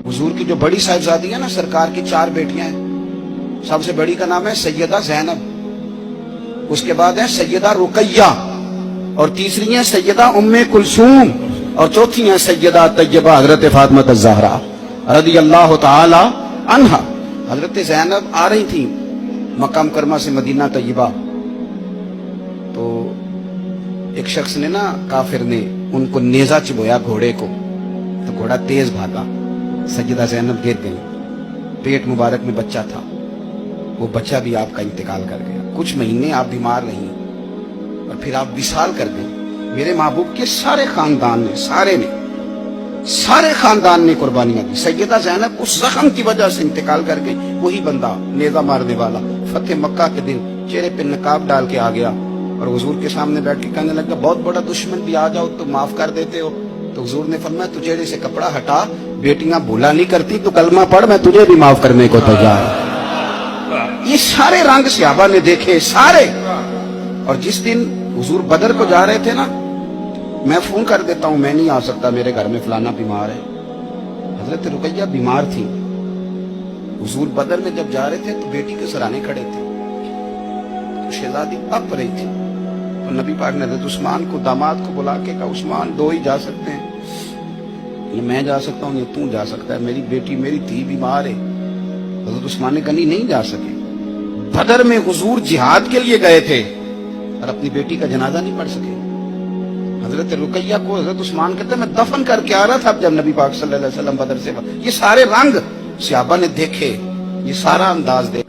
हुजूर की जो बड़ी साहिबजादी है ना, सरकार की 4 बेटियां हैं। सबसे बड़ी का नाम है सैयदा ज़ैनब, उसके बाद है सैयदा रुकैया, और तीसरी है सैयदा उम्मे कुलसूम, और चौथी है सैयदा तैयबा हजरत फातिमा ज़हरा रज़ी अल्लाह ताला अन्हा। हजरत ज़ैनब आ रही थी मक्का मुकर्रमा से मदीना तैयबा, तो एक शख्स ने ना, काफिर ने उनको नेजा चिबोया घोड़े को, तो घोड़ा तेज भागा, सैयदा ज़ैनब गिर गई, पेट मुबारक में बच्चा था, वो बच्चा भी आपका इंतकाल कर गया। कुछ महीने आप बीमार रही और फिर आप विसाल कर गई। मेरे महबूब के सारे खानदान ने, सारे खानदान ने कुर्बानियां दी। सैयदा ज़ैनब उस जख्म की वजह से इंतकाल कर गई। वही बंदा नेजा मारने वाला फतेह मक्का के दिन चेहरे पे नकाब डाल के आ गया और हुजूर के सामने बैठ के कहने लगा, बहुत बड़ा दुश्मन भी आ जाओ तो माफ कर देते हो। तो हुजूर ने फरमाया, तू चेहरे से कपड़ा हटा, बेटियां भूला नहीं करती, तो कलमा पढ़, मैं तुझे भी माफ करने को तैयार। ये सारे रंग सहाबा ने देखे, सारे। और जिस दिन हुजूर बदर को जा रहे थे ना, मैं फोन कर देता हूं, मैं नहीं आ सकता, मेरे घर में फलाना बीमार है। हजरत रुकैया बीमार थी। हुजूर बदर में जब जा रहे थे तो बेटी के सराहने खड़े थे, तो शहजादी कप रही थी, तो नबी पाक ने हजरत उस्मान को, दामाद को बुला के कहा, उस्मान 2 ही जा सकते हैं, ये मैं जा सकता हूँ, ये तू जा सकता है, मेरी बेटी, मेरी धी बीमार है। हजरत उस्मान ने कहा, नहीं जा सके। बदर में हुजूर जिहाद के लिए गए थे और अपनी बेटी का जनाजा नहीं पढ़ सके। हजरत रुकैया को हजरत उस्मान कहते, मैं दफन करके आ रहा था जब नबी पाक सल्लल्लाहु अलैहि वसल्लम बदर से। ये सारे रंग सहाबा ने देखे, ये सारा अंदाज देखे।